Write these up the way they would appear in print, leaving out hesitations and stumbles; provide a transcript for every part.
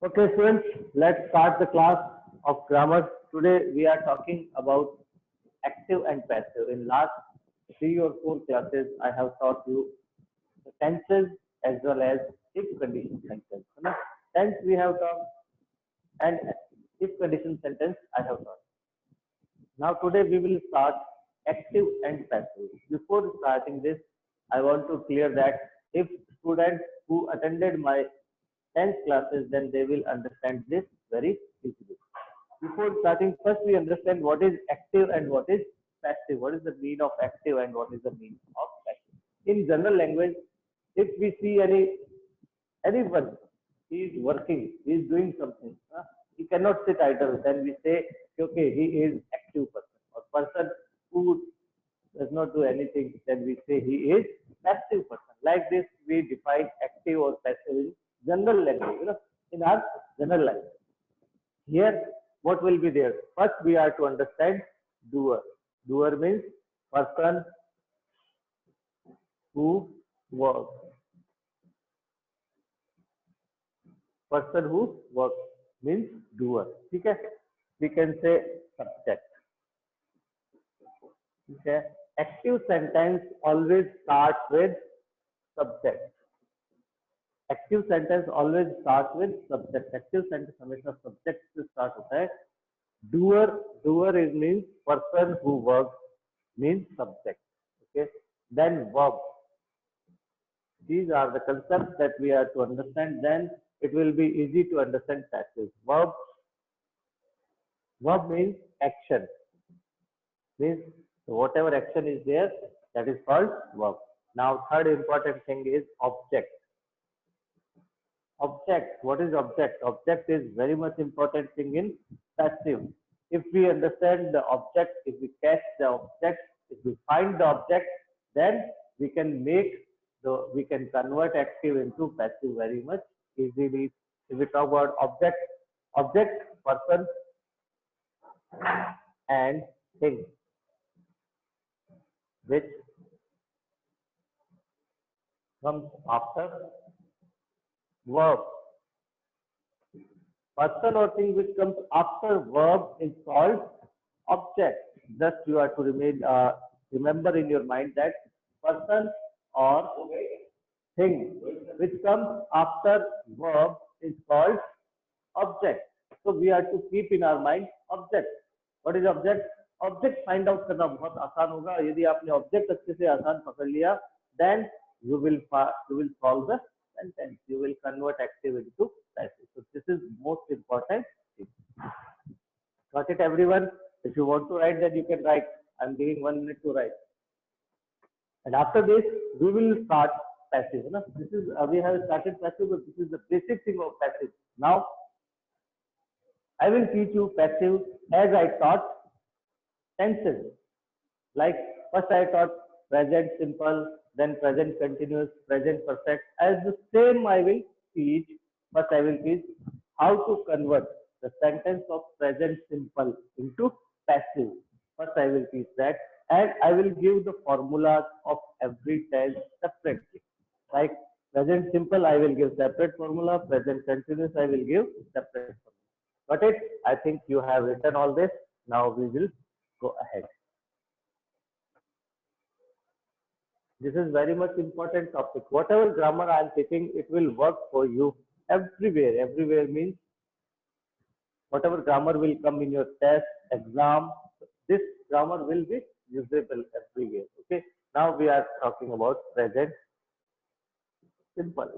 Okay, students, let's start the class of grammar. Today we are talking about active and passive. In last 3 or 4 classes, I have taught you the tenses as well as if condition sentence. Tense we have taught and if condition sentence I have taught. Now today we will start active and passive. Before starting this, I want to clear that if students who attended my 10th classes, then they will understand this very easily. Before starting, first we understand what is active and what is passive. What is the meaning of active and what is the meaning of passive? In general language, if we see anyone, he is working, he is doing something. He cannot sit idle. Then we say, okay, he is active person. Or person who does not do anything, then we say he is passive person. Like this, we define active or passive in general language. In our general language. Here, what will be there? First, we are to understand doer. Doer means person who works. Person who works means doer. Okay? We can say subject. Okay? Active sentence always starts with subject. Active sentence always start with subject active sentence हमेशा subject से start होता है doer doer is means person who work means subject okay then verb these are the concepts that we are to understand then it will be easy to understand passive verb means action means whatever action is there that is called verb now third important thing is object object what is object object is very much important thing in passive if we understand the object if we catch the object if we find the object then we can make we can convert active into passive very much easily if we talk about object person and thing which comes after verb person or thing which comes after verb is called object. Just you are to remember in your mind that person or thing which comes after verb is called object. So we are to keep in our mind object. What is object? Object find out करना बहुत आसान होगा यदि आपने object अच्छे से आसान पकड़ लिया then you will solve the sentence. You will convert active into passive. So this is most important thing. Got it, everyone? If you want to write, then you can write. I'm giving 1 minute to write. And after this, we will start passive. This is we have started passive, but this is the basic thing of passive. Now, I will teach you passive as I taught tenses. Like first I taught present simple, then present continuous, present perfect. As the same I will teach. First I will teach how to convert the sentence of present simple into passive. First I will teach that and I will give the formulas of every tense separately. Like present simple I will give separate formula, present continuous I will give separate formula. Got it? I think you have written all this. Now we will go ahead. This is very much important topic. Whatever grammar I am teaching, it will work for you everywhere. Everywhere means whatever grammar will come in your test, exam, this grammar will be usable everywhere. Okay. Now we are talking about present simple.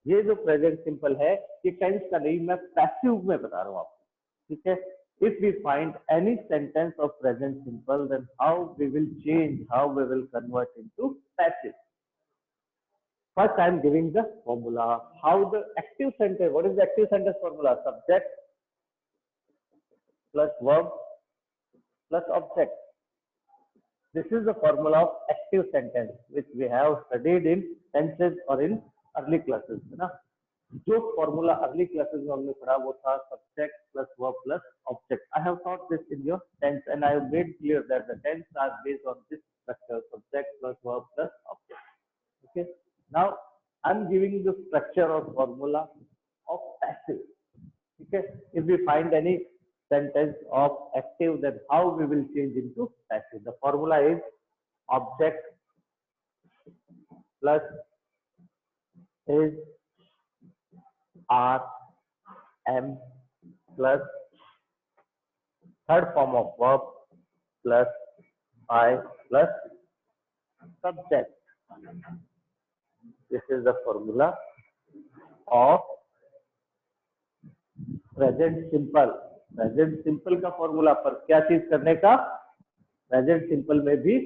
ये जो present simple है ये tense का नहीं मैं passive में बता रहा हूँ आपको ठीक है if we find any sentence of present simple then how we will change how we will convert into passive first I am giving the formula how the active sentence what is the active sentence formula subject plus verb plus object this is the formula of active sentence which we have studied in tenses or in early classes है ना जो formula early classes में हमने पढ़ा वो था subject plus verb plus object I have taught this in your tense and I have made clear that the tense are based on this structure subject plus verb plus object okay now I'm giving the structure or formula of passive. Okay, if we find any sentence of active, then how we will change into passive? The formula is object plus is R M plus third form of verb plus I plus subject. This is the formula of present simple का formula पर क्या चीज करने का, present simple में भी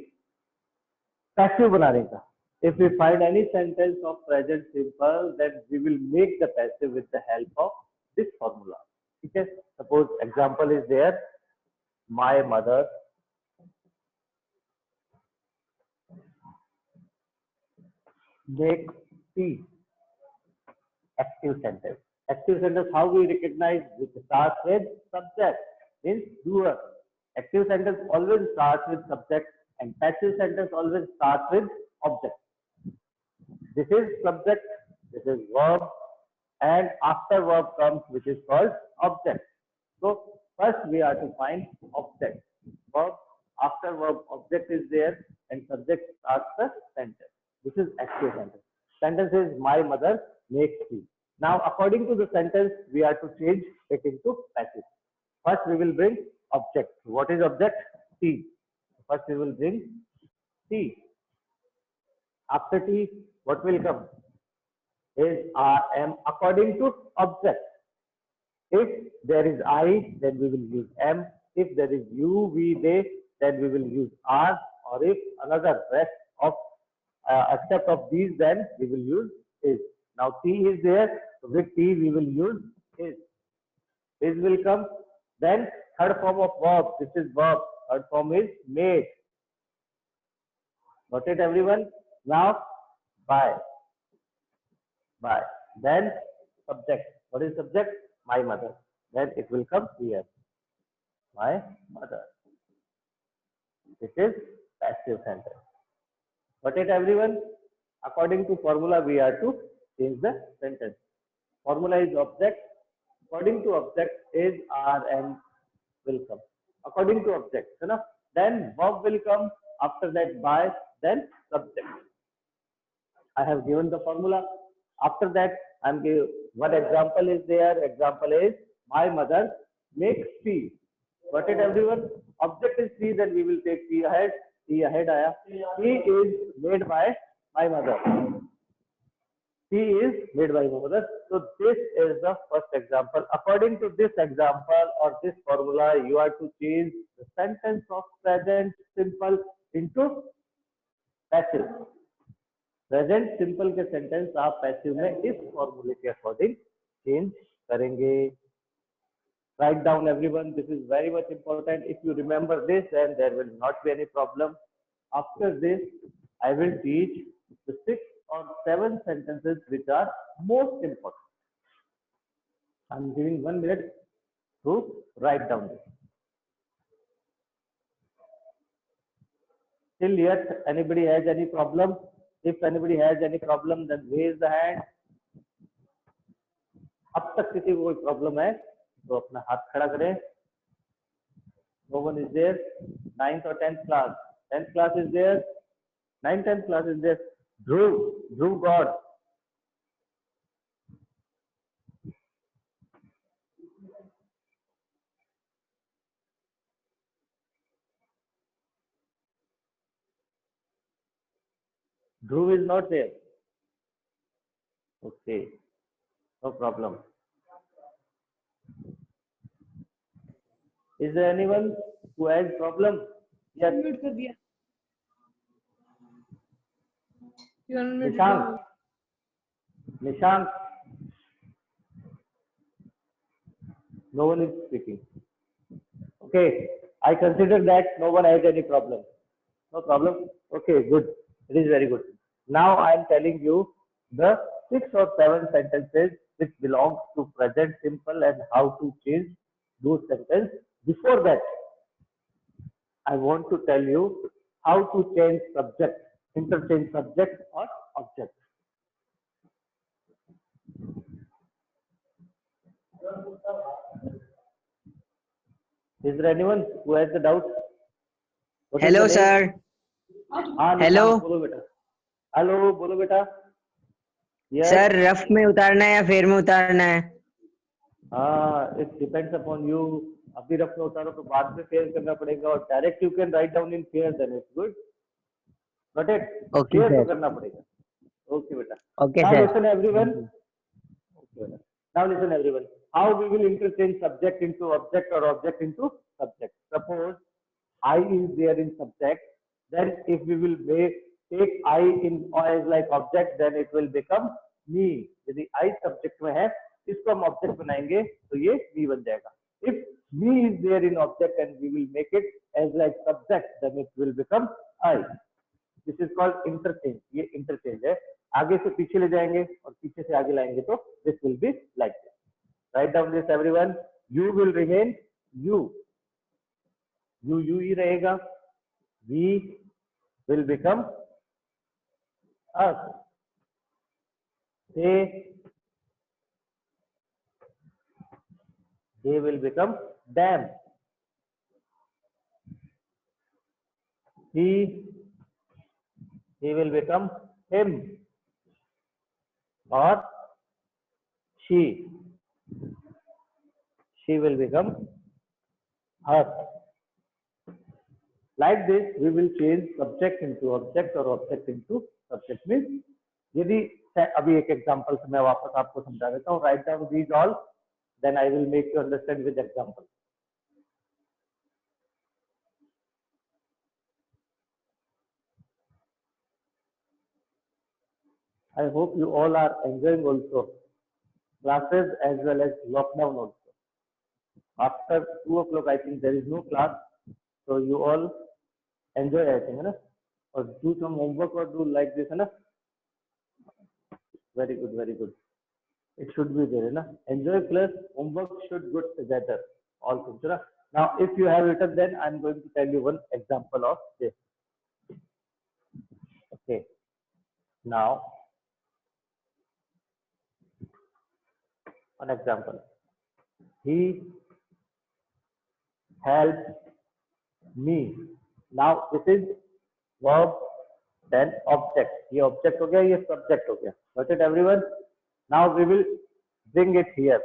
passive बनाने का. If we find any sentence of present simple then we will make the passive with the help of this formula. ठीक है, suppose example is there, my mother make tea. Active sentence. Active sentence, how we recognize? It starts with subject, means doer. Active sentence always starts with subject, and passive sentence always starts with object. This is subject, this is verb, and after verb comes which is called object. So first we are to find object. Verb, after verb object is there, and subject starts the sentence. This is active sentence. Sentence is my mother makes tea. Now, according to the sentence, we are to change it into passive. First, we will bring object. What is object? Tea. First, we will bring tea. After tea, what will come? Is am according to object. If there is I, then we will use am. If there is you, we, they, then we will use are. Or if another rest of except of these, then we will use is. Now T is there, so with T we will use is. Is will come. Then third form of verb, this is verb. Third form is made. Got it everyone? Now by. Then subject. What is subject? My mother. Then it will come here. My mother. This is passive sentence. Got it everyone? According to formula we are to change the sentence. Formula is object. According to object is are and will come. According to object, then verb will come. After that by, then subject. I have given the formula. After that, I'm giving one example is there. Example is my mother makes tea. Got it everyone? Object is tea, then we will take tea ahead. Tea ahead aaya. Tea is made by my mother. Tea is made by my mother. So this is the first example. According to this example or this formula, you are to change the sentence of present simple into passive. Present simple के sentence आप passive में इस फॉर्मूले के according change करेंगे. Right down everyone, this is very much important. If you remember this and there will not be any problem. After this I will teach the 6 or 7 sentences which are most important. I am giving 1 minute to write down this. Till yet, anybody has any problem? If anybody has any problem, then raise the hand. अब तक किसी को कोई problem है तो अपना हाथ खड़ा करें. No one is there. 9th or 10th class. 10th class is there. 9th 10th class is there. Dhruv God. Dhruv is not there. Okay, no problem. Is there anyone who has problem? Yes. Nishank. No one is speaking. Okay, I consider that no one has any problem. No problem. Okay, good. It is very good. Now I am telling you the 6 or 7 sentences which belong to present simple and how to change those sentences. Before that, I want to tell you how to change subject, interchange subject or object. Is there anyone who has the doubt? What is hello the name? Sir. हाँ hello Nishant, बोलो बेटा। Hello, बोलो बेटा। Yes. Sir, rough में उतारना है या fair में उतारना है? हाँ, इट डिपेंड्स अपॉन यू। अभी रफ में उतारो तो बाद में फेयर करना पड़ेगा, और direct you can write down in fair, then it's good. But it okay fair तो सर। करना पड़ेगा। ओके बेटा। Okay now sir. Listen everyone. Okay. Now listen everyone. How we will interchange subject into object or object into subject. Suppose I is there in subject, then if we will take I in as like object, then it will become me. यदि I subject में है, इसको हम object बनाएंगे तो ये me बन जाएगा. If me is there in object and we will make it as like subject, then it will become I. This is called interchange. ये interchange है. आगे से पीछे ले जाएंगे और पीछे से आगे लाएंगे तो this will be like this. Write down this everyone. You will remain you. You ही रहेगा. We will become us. They will become them. He will become him, or she will become her. Like this, we will change subject into object or object into subject. Means यदि अभी एक example से मैं वापस आपको समझा देता हूँ. Write down these all, then I will make you understand with example. I hope you all are enjoying also classes as well as lockdown also. After 2 o'clock, I think there is no class, so you all enjoy, I think, है ना? और do some homework or do like this, है ना? Very good, very good. It should be there, है ना? Enjoy plus homework should go together. All things, है ना? Now, if you have written, then I'm going to tell you one example of this. Okay. Now, an example. He helped me. Now, this is verb, then object. ये object हो गया, ये subject हो गया. Got it, everyone? Now we will bring it here.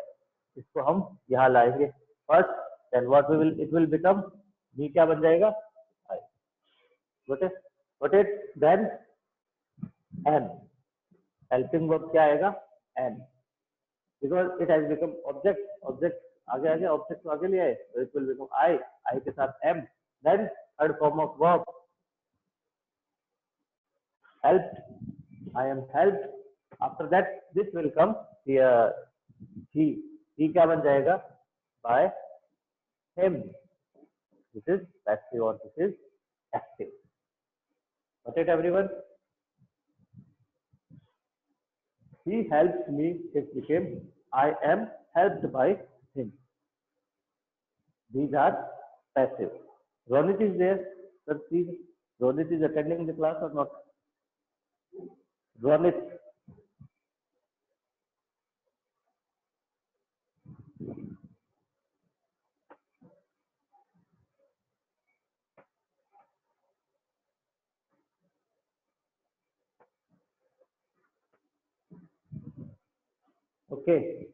इसको हम यहाँ लाएंगे. First, then what we will, it will become me. क्या बन जाएगा? I. Got it? Got it? Then am. Helping verb क्या आएगा? Am. Because it has become object. Object आगे आगे object को आगे ले आए, so it will become I. I के साथ am. Then third form of verb. Helped. I am helped. After that, this will come here. He क्या बन जाएगा? By him. This is passive or this is active. Got it, everyone? He helped me. It became I am helped by him. These are passive. Ronit is there. Sir, please. Ronit is attending the class or not? Ronit. Okay.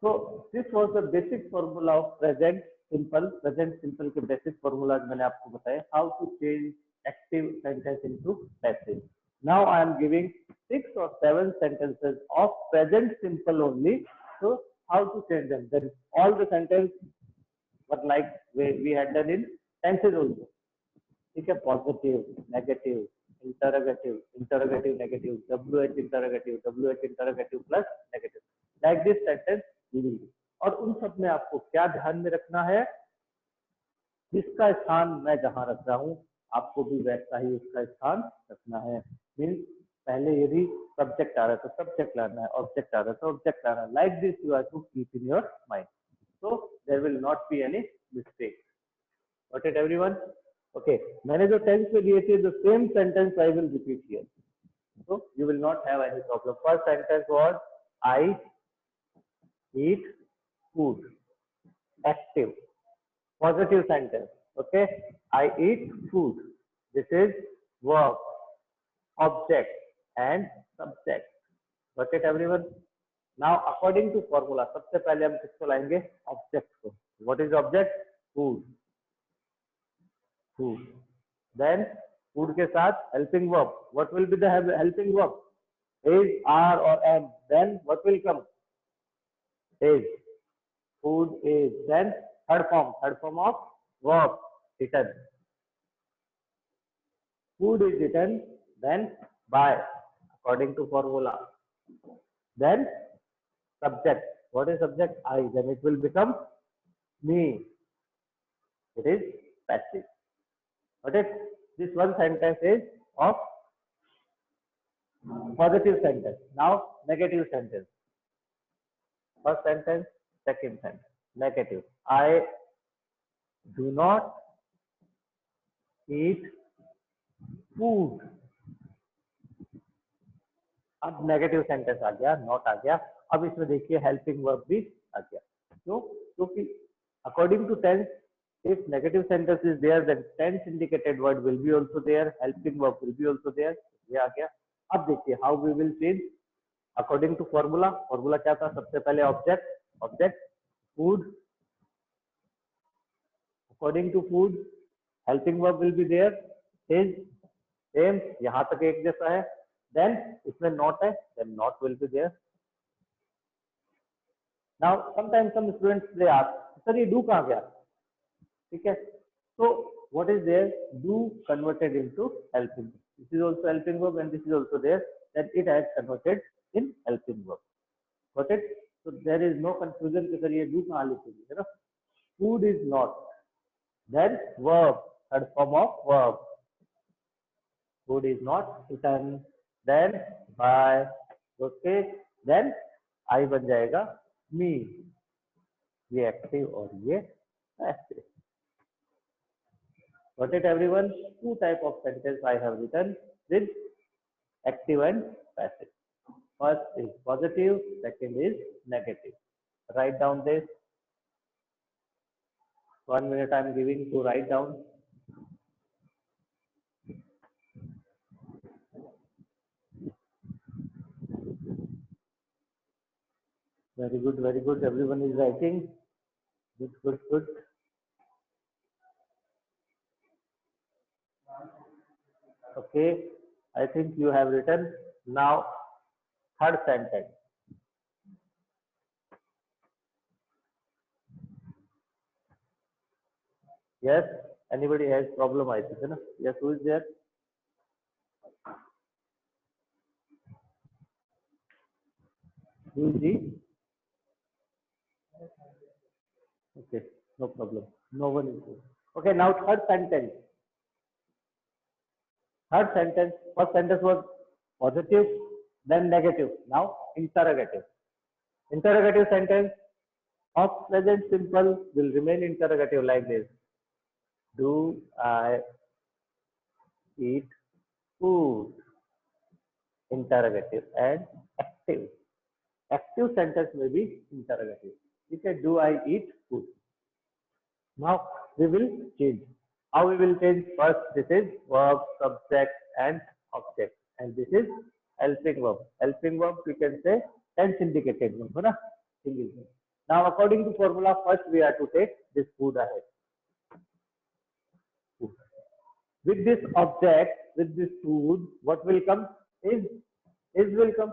So this was the basic formula of present simple. Present simple के basic formulas मैंने आपको बताया. How to change active sentence into passive. Now I am giving 6 or 7 sentences of present simple only. So how to change them? Then all the sentence but like we had done in tenses also. ठीक है, positive, negative, interrogative, interrogative, negative, WH interrogative, WH interrogative plus negative. Like this sentence we will do. और उन सब में आपको क्या ध्यान में रखना है? जिसका स्थान मैं जहां रख रहा हूं, आपको भी वैसा ही उसका स्थान रखना है. मीन्स पहले यदि सब्जेक्ट आ रहा है तो सब्जेक्ट लाना है, ऑब्जेक्ट आ रहा है तो ऑब्जेक्ट लाना है. Like this you have to keep in your mind, so there will not be any mistake. Got it everyone? Okay, मैंने जो टेंस में दिए थे, the same sentence I will repeat here, so you will not have any problem. First sentence was I eat food. Active. Positive sentence. Okay. I eat food. This is verb, object, and subject. Got it, everyone? Now, according to formula, सबसे पहले हम किसको लाएंगे? Object को. What is object? Food. Food. Then food के साथ helping verb. What will be the helping verb? Is, are, or am. Then what will come? Is. Food is. Then third form of verb, eaten. Food is eaten then by, according to formula. Then subject. What is subject? I. Then it will become me. It is passive. Got it? This one sentence is of positive sentence. Now negative sentence. First sentence, second sentence. Negative. I do not eat food. अब negative sentence आ गया, not आ गया. अब इसमें देखिए helping verb भी आ गया. क्यों? क्योंकि according to tense, if negative sentence is there, then tense indicated word will be also there, helping verb will be also there. ये आ गया. अब देखिए how we will change according to formula. Formula क्या था? सबसे पहले object food. According to food, helping verb will be there, is, same, यहाँ तक एक जैसा है. Then इसमें not है, then not will be there. Now sometimes some students they ask, sir ये do कहाँ गया? ठीक है. So what is there? Do converted into helping. This is also helping verb and this is also there. Then it has converted in helping verb. Got it? So there is no confusion कि sir ये do कहाँ लिखेंगे, है ना? Food is not. Then verb, third form of verb. Food is not eaten. Then by. Okay. Then I बन जाएगा me. ये active और ये passive. Got it, everyone? Two type of sentence I have written with active and passive. First is positive, second is negative. Write down this. 1 minute I am giving to write down. Very good, very good. Everyone is writing. Good, good, good. Okay, I think you have written. Now, third sentence. Yes, anybody has problem, I think, na? Yes, who is there? Who is he? Okay, no problem. No one is there. Okay, now third sentence. Third sentence, first sentence was positive, then negative. Now interrogative. Interrogative sentence of present simple will remain interrogative like this. Do I eat food? Interrogative. And active. Active sentence may be interrogative. You say, do I eat food? Now we will change. How we will change? First, this is verb, subject, and object, and this is helping verb. Helping verb, we can say tense indicated verb, है ना? Single. Now, according to formula, first we have to take this food ahead. Food. With this object, with this food, what will come? Is will come.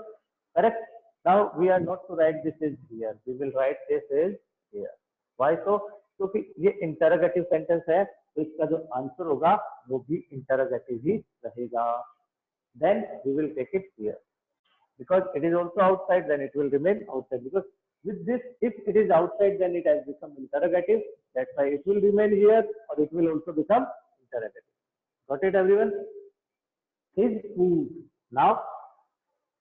Correct? Now we are not to write this is here. We will write this is here. Why so? क्योंकि ये interrogative sentence है, तो इसका जो answer होगा वो भी interrogative ही रहेगा. Then we will take it here. Because it is also outside, then it will remain outside. Because with this, if it is outside, then it has become interrogative. That's why it will remain here, or it will also become interrogative. Got it, everyone? His food. Now,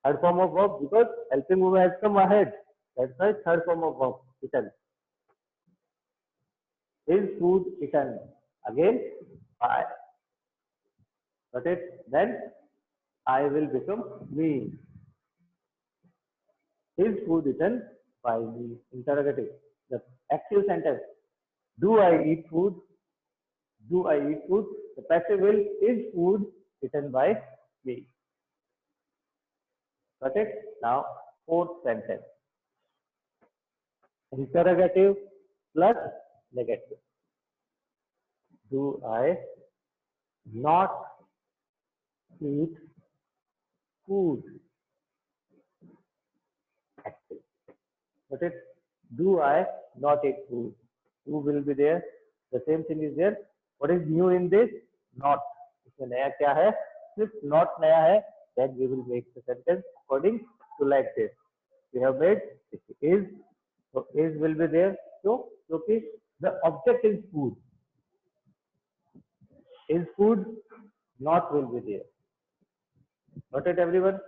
third form of verb, because helping verb has come ahead. That's why third form of verb, eaten. His food eaten. Again, by. Got it? Then I will become me. His food eaten by me. Interrogative. The active sentence, do I eat food? Do I eat food? The passive will, is food eaten by me? Got it? Now, fourth sentence, interrogative plus negative. Do I not eat food? Active. Got it? Do I not eat food? Who will be there? The same thing is there. What is new in this? Not. इसमें नया क्या है? सिर्फ not नया है. Then we will make the sentence according to like this. We have made is. So is will be there. So क्योंकि the object is food. Is food, not will be there. Got it, everyone?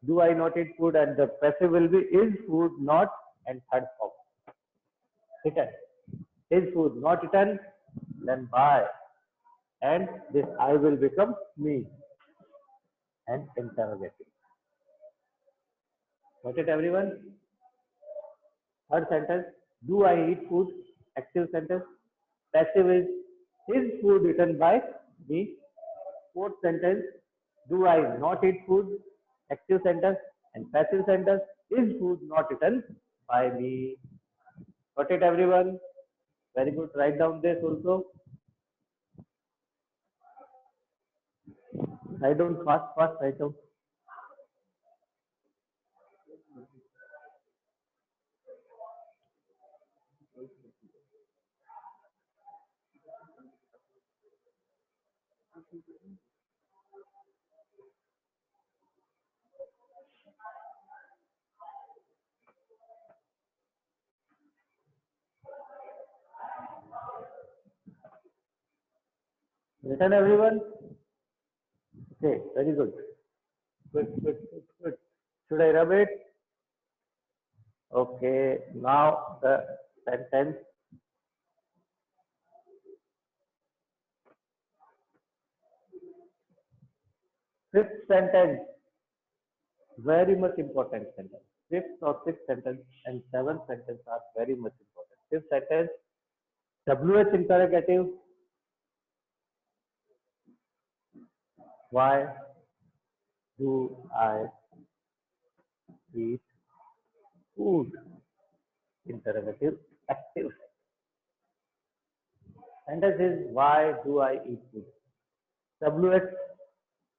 Do I not eat food? And the passive will be is food, not, and third form. Eaten. Is food not eaten? Then by. And this I will become me. And interrogative. Got it, everyone? Third sentence. Do I eat food? Active sentence. Passive is food eaten by me? Fourth sentence. Do I not eat food? Active sentence. And passive sentence. Is food not eaten by me? Got it, everyone? Very good. Write down this also. Write down fast, write down. Written, everyone? Okay, very good. Good. Should I rub it? Okay, now the sentence. Fifth sentence, very much important sentence. Fifth or sixth sentence and seventh sentence are very much important. Fifth sentence, WH interrogative. Why do I eat food? Interrogative, active. Sentence is, why do I eat food? WH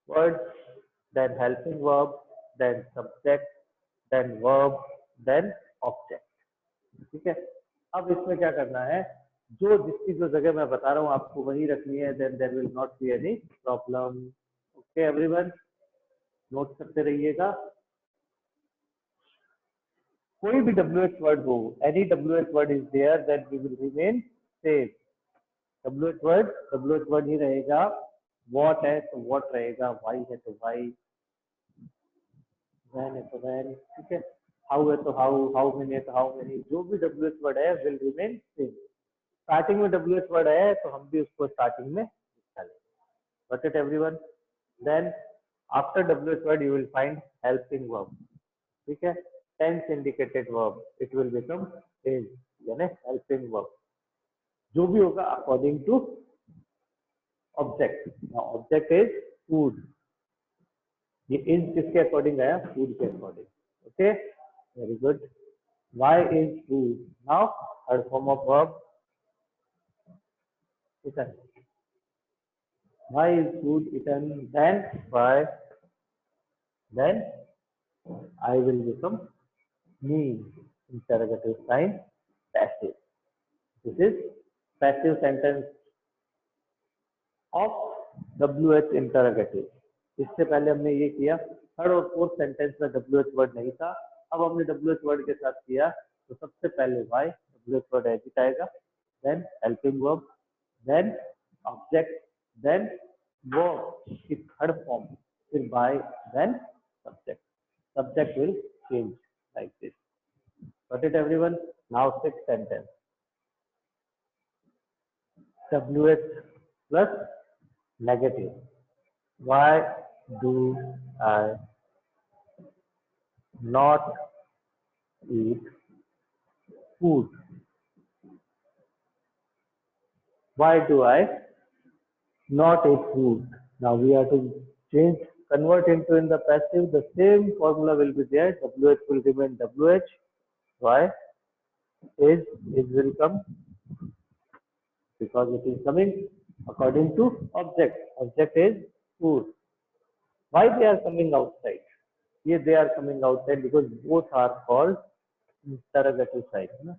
word, then helping verb, then subject, then verb, then object. ठीक है? अब इसमें क्या करना है? जो जिसकी जो जगह मैं बता रहा हूँ आपको वही रखनी है. Then there will not be any problem. Okay, everyone, note करते रहिएगा. कोई भी WH word हो, any WH word is there, then we will remain same. WH word ही रहेगा. What है तो what रहेगा, why है तो why, when है तो when, ठीक है? How है तो how many है तो how many, जो भी WH word है will remain same. स्टार्टिंग में WH word है तो हम भी उसको स्टार्टिंग में लिखा लेंगे. Got it, everyone? Then after WH word you will find helping verb. ठीक है? Tense indicated verb, it will become is, यानी helping verb. जो भी होगा according to object. Now object is food. ये is किसके अकॉर्डिंग आया? फूड के according. Okay, very good. Why is food? Now third form of verb. Eaten. Why is food eaten? Then why? Then I will become me. Interrogative sign, passive. This is passive sentence of WH interrogative. इससे पहले हमने ये किया. Third और fourth sentence में WH word नहीं था. अब हमने WH वर्ड के साथ किया. तो सबसे पहले why, WH वर्ड एडिट आएगा, then helping verb, then object, then verb की थर्ड फॉर्म, फिर by, then subject. Subject will change like this. Got it, everyone? Now sixth sentence. WH plus negative. Why do I not eat food? why do I not eat food? Now we have to change, convert into in the passive. The same formula will be there. WH will remain WH. Why? Is will come because it is coming according to object. Object is food. Why they are coming outside? Here they are coming outside because both are called interrogative sign है ना.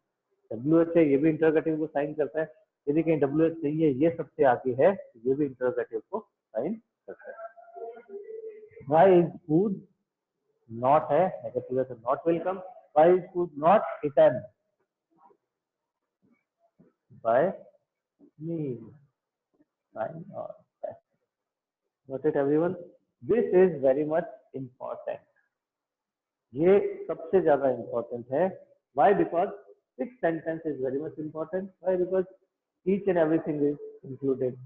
WH है, ये भी interrogative को sign करता है. यदि कहीं WH नहीं है, ये सबसे आगे है, ये भी इंटरोगेटिव को साइन करता है. Why is food not है, नेगेटिव है तो not will come. Why is food not eaten by me? Sign or passive. Got it everyone? This is very much important. ये सबसे ज्यादा important है. Why? Because this sentence is very much important. Why? Because each and everything is included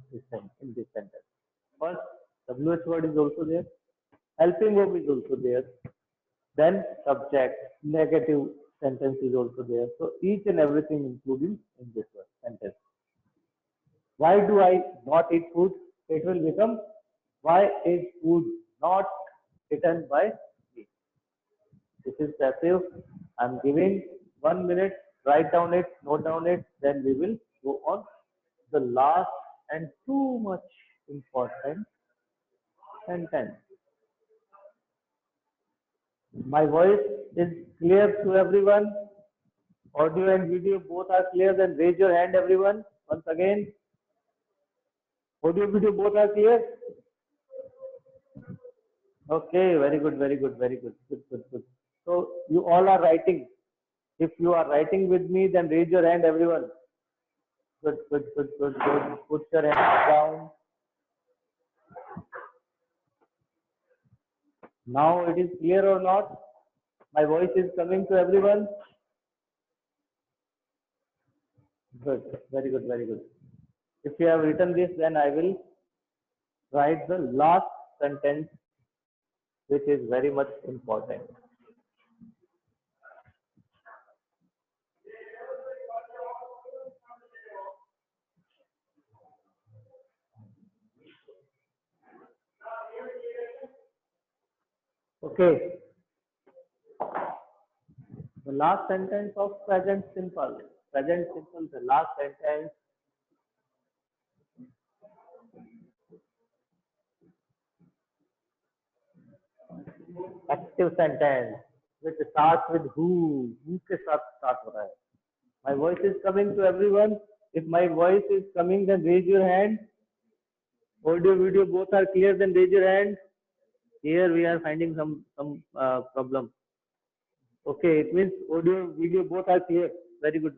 in this sentence. First, WH word is also there. Helping verb is also there. Then subject, negative sentence is also there. So each and everything included in this sentence. Why do I not eat food? It will become, why is food not eaten by me? This is passive. I'm giving 1 minute. Write down it, note down it. Then we will go on the last and too much important sentence. My voice is clear to everyone. Audio and video both are clear. Then raise your hand, everyone. Once again. Audio, video both are clear. Okay, very good, very good, very good. Good. So you all are writing. If you are writing with me, then raise your hand, everyone. Good. Put your hand down. Now it is clear or not? My voice is coming to everyone. Good. Very good. If you have written this, then I will write the last sentence, which is very much important. Okay. The last sentence of present simple. Present simple, the last sentence. Active sentence, which starts with who. Who के साथ start हो रहा है. My voice is coming to everyone. If my voice is coming, then raise your hand. Audio, video both are clear, then raise your hand. Here we are finding some problem. Okay, it means audio, video both are clear. Very good.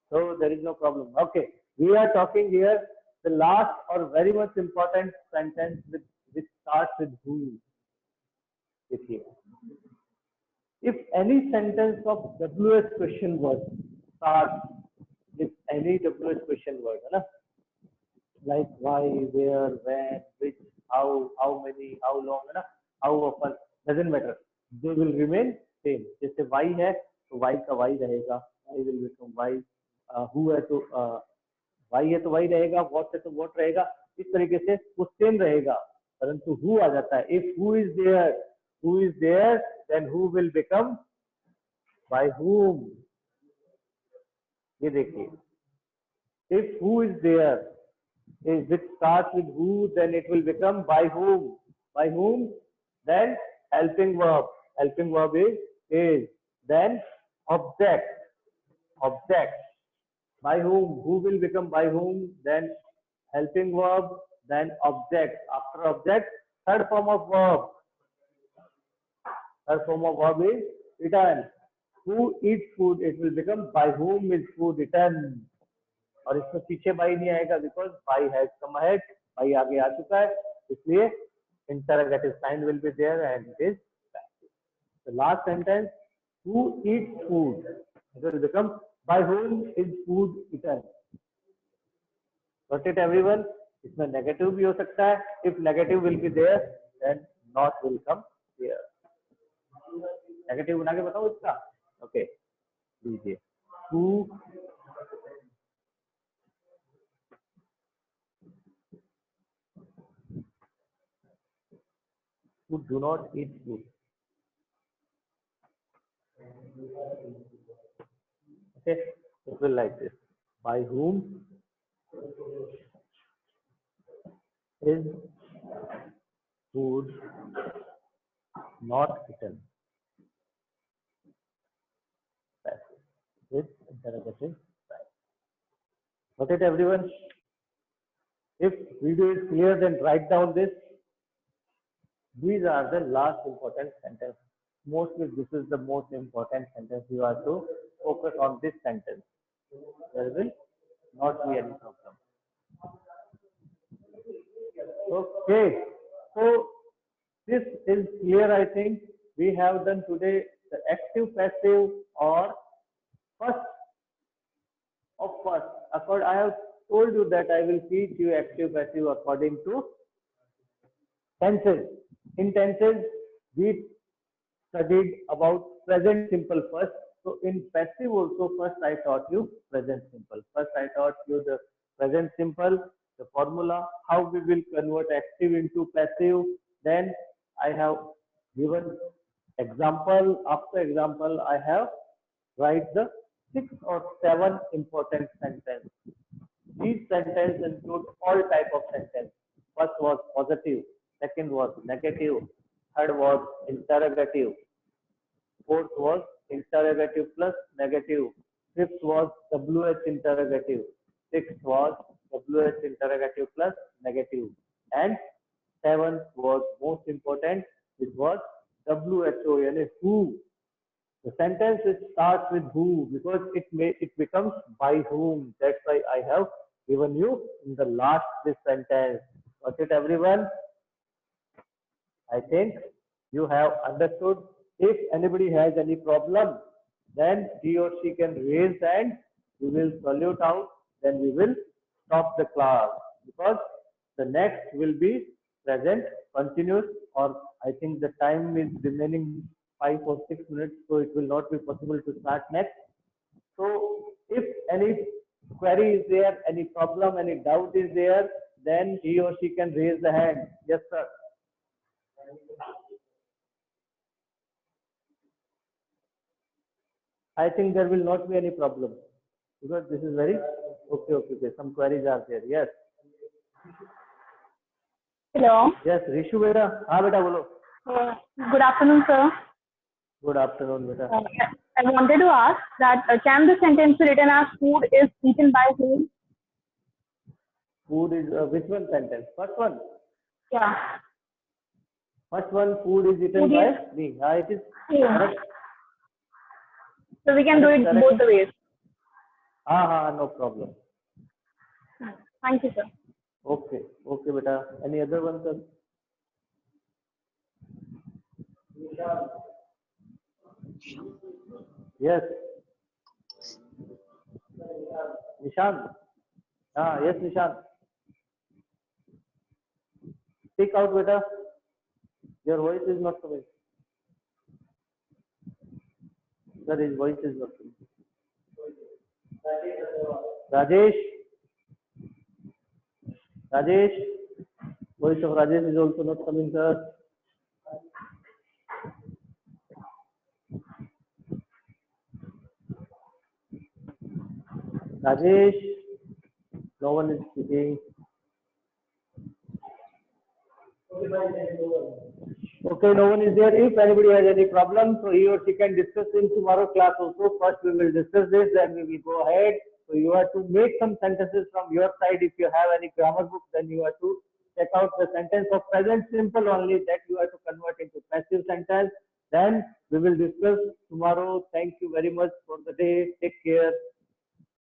So there is no problem. Okay, we are talking here the last or very much important sentence which starts with who. If any sentence of WH question word starts with any WH question word, है ना? Like why, where, when, which, how many, how long, है ना? How often, doesn't matter. They will remain same. जैसे why है तो why का why रहेगा. Why will become why. Who है तो why है तो why रहेगा. What है तो what रहेगा. इस तरीके से वो same रहेगा. परंतु who आ जाता है. If who is there, then who will become by whom. ये देखिए. If who is there, is it starts with who, then it will become by whom. By whom? Then helping verb. Helping verb is. Then object. By whom? Who will become by whom? Then helping verb. Then object. After object, third form of verb. Third form of verb is eaten. Who eats food? It will become by whom is food eaten. और इसमें पीछे by नहीं आएगा because by has come ahead. By आगे आ चुका है, इसलिए interrogative sign will be there and it is the last sentence. Who eats food it will become by whom is food eaten. Got it everyone? इसमें negative भी हो सकता है. If negative will be there then not will come there. Negative बना के बताओ इसका. Okay लीजिए. Who not eat food. Okay, it will like this. By whom is food not eaten? With interrogative sign. Got it, everyone? If video is clear, then write down this. These are the last important sentence. Mostly, this is the most important sentence. You have to focus on this sentence. There will not be any problem. Okay, so this is clear. I think we have done today the active, passive, or first. Of course, I have told you that I will teach you active, passive according to tenses. In tenses, we studied about present simple first. So in passive also, first I taught you present simple. First I taught you the present simple, the formula, how we will convert active into passive. Then I have given example. After example, I have write the 6 or 7 important sentences. These sentences include all type of sentence. First was positive, second was negative, third was interrogative, fourth was interrogative plus negative, fifth was WH interrogative, sixth was WH interrogative plus negative, and seventh was most important, which was WHO, yani who. The sentence which starts with who, because it becomes by whom. That's why I have given you in the last this sentence. Got it, everyone? I think you have understood. If anybody has any problem, then he or she can raise hand. We will solve out. Then we will stop the class, because the next will be present continuous, or I think the time is remaining 5 or 6 minutes, so it will not be possible to start next. So if any query is there, any problem, any doubt is there, then he or she can raise the hand. Yes, sir. I think there will not be any problem, because this is very okay. Some queries are there. Yes. Hello. Yes, Rishu beta. हाँ beta बोलो. Good afternoon, sir. Good afternoon, beta. I wanted to ask that can the sentence be written as food is eaten by whom? Food is which one sentence? First one. Yeah. First one, food is eaten Food by is- me. It is Yeah. correct. So we can do it Correct. both the ways. No problem. Thank you, sir. Okay, beta. Any other one, sir? Yes. Nishan. Yes, Nishan. Speak out, beta. Your voice is not coming. Sir, his voice is not coming. Rajesh. Voice of Rajesh is also not coming, sir. Rajesh. No one is speaking. Okay, no one is there. If anybody has any problem, so he or she can discuss in tomorrow class also. First we will discuss this, then we will go ahead. So you have to make some sentences from your side. If you have any grammar book, then you have to check out the sentence of present simple only, that you have to convert into passive sentence. Then we will discuss tomorrow. Thank you very much for the day. Take care.